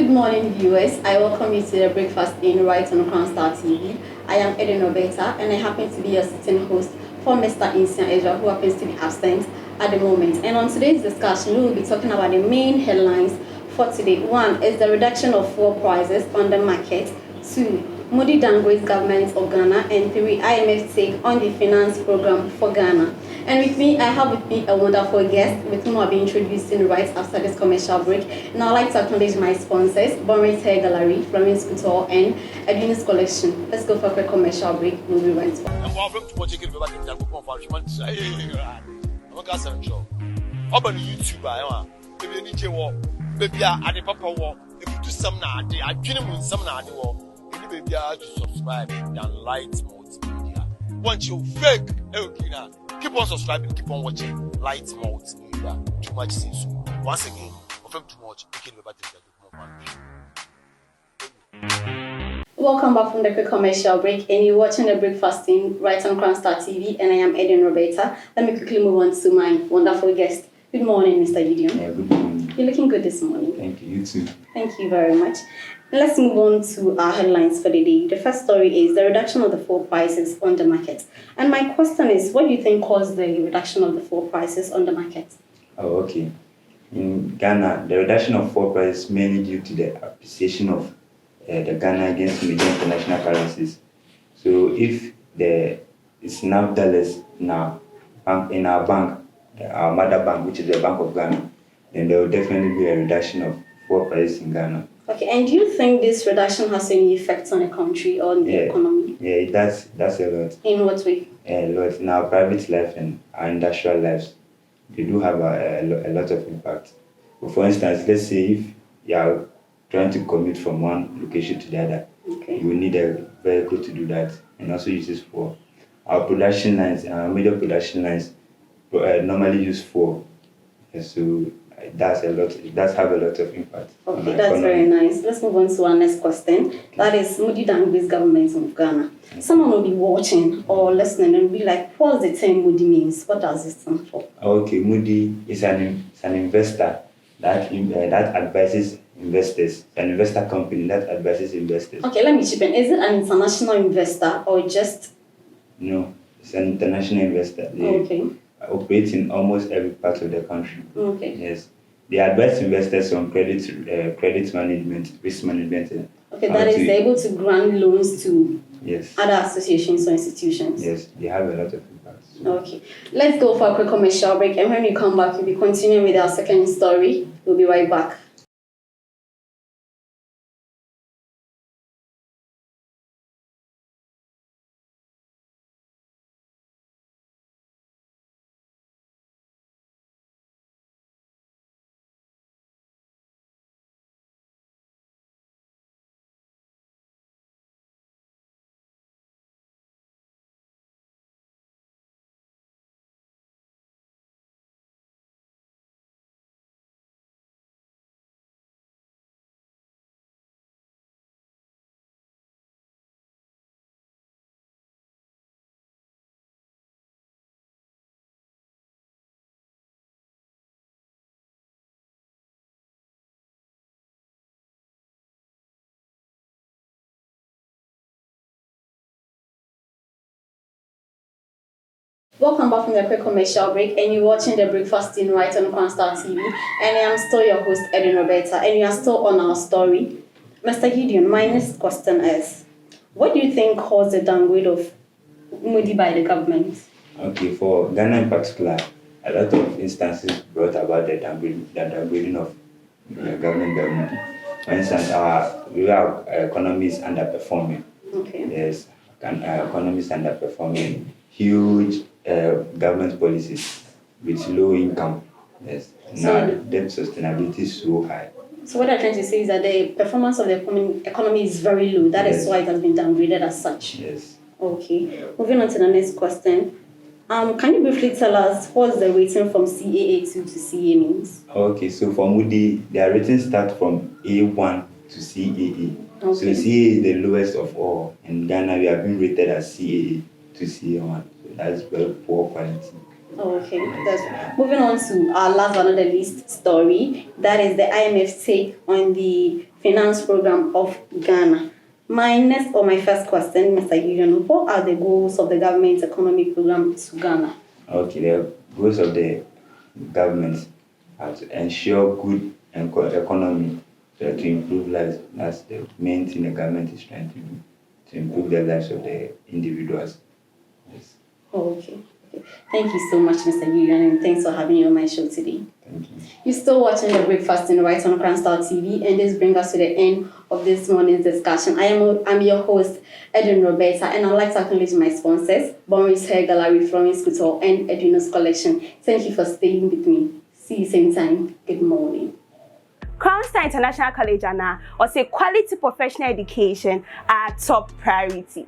Good morning, viewers. I welcome you to the Breakfast in right on Crownstar TV. I am Eden Roberta, and I happen to be your sitting host for Mr. Insian Ezra, who happens to be absent at the moment. And on today's discussion, we will be talking about the main headlines for today. One is the reduction of fuel prices on the market. Two, Modi downgrades government of Ghana. And three, IMF take on the finance program for Ghana. And with me, I have with me a wonderful guest with whom I'll be introducing right after this commercial break. And I'd like to acknowledge my sponsors, Bonray's Hair Gallery, Florence Couture, and Edwin's Collection. Let's go for a quick commercial break. We'll be right back. Subscribe and Light Multimedia. Once you fake, keep on subscribing, keep on watching Light Multimedia. Too much seems so. Once again, too much, you can Welcome back from the quick commercial break, and you're watching the Breakfasting right on Crownstar TV, and I am Eden Roberta. Let me quickly move on to my wonderful guest. Good morning, Mr. Gideon. Yeah, good morning. You're looking good this morning. Thank you. You too. Thank you very much. Let's move on to our headlines for the day. The first story is the reduction of the fuel prices on the market. And my question is, what do you think caused the reduction of the fuel prices on the market? Oh, okay. In Ghana, the reduction of fuel prices is mainly due to the appreciation of the Ghana against major international currencies. So if it's enough dollars in our bank, our mother bank, which is the Bank of Ghana, then there will definitely be a reduction of fuel prices in Ghana. Okay, and do you think this reduction has any effect on the country or on the economy? Yeah, that's a lot. In what way? A lot. In our private life and our industrial lives, they do have a lot of impact. But for instance, let's say if you are trying to commute from one location to the other, you will need a vehicle to do that, and also use this for our production lines. Our major production lines normally use fuel, so it does have a lot of impact. Okay, that's very nice. Let's move on to our next question. Okay. That is Modi downgrades government of Ghana. Okay. Someone will be watching or listening and be like, what does the term Modi means? What does it stand for? Okay, Modi is an investor that advises investors. An investor company that advises investors. Okay, let me chip in. Is it an international investor or just? No, it's an international investor. Okay. Operate in almost every part of the country. Okay. Yes. They advise investors on credit management, risk management. Okay, that is they're able to grant loans to yes. other associations or institutions. Yes, they have a lot of impact. So. Okay. Let's go for a quick commercial break, and when we come back, we'll be continuing with our second story. We'll be right back. Welcome back from the quick commercial break, and you're watching the Breakfasting right on Crownstar TV, and I am still your host, Eden Roberta, and you are still on our story. Mr. Gideon, my next question is, what do you think caused the downgrade of Modi by the government? Okay, for Ghana in particular, a lot of instances brought about the downgrading of the government. For instance, our economy is underperforming. Okay. Yes, our economy is underperforming. Huge government policies with low income. Yes. Now debt sustainability is so high. So what I'm trying to say is that the performance of the economy is very low. That is why it has been downgraded as such. Yes. Okay. Moving on to the next question. Can you briefly tell us what's the rating from CAA2 to CA means? Okay, so for Moody, their ratings start from A1 to CAA. Okay. So CAA is the lowest of all. In Ghana, we have been rated as CAA to CA1. So that's very poor quality. Okay, that's moving on to our last but not the least story. That is the IMF take on the finance program of Ghana. My first question, Mr. Gideon, what are the goals of the government's economic program to Ghana? Okay, the goals of the government are to ensure good economy, so to improve lives. That's the main thing the government is trying to do, to improve the lives of the individuals. Yes. Okay. Thank you so much, Mr. Gideon, and thanks for having me on my show today. Thank you. You're still watching The Breakfasting right on Crownstar TV, and this brings us to the end of this morning's discussion. I'm your host, Edwin Roberta, and I'd like to acknowledge my sponsors, Boris Hair Gallery, Florence Couture, and Edwino's Collection. Thank you for staying with me. See you same time. Good morning. Crownstar International College, Anna, or say quality professional education are top priority.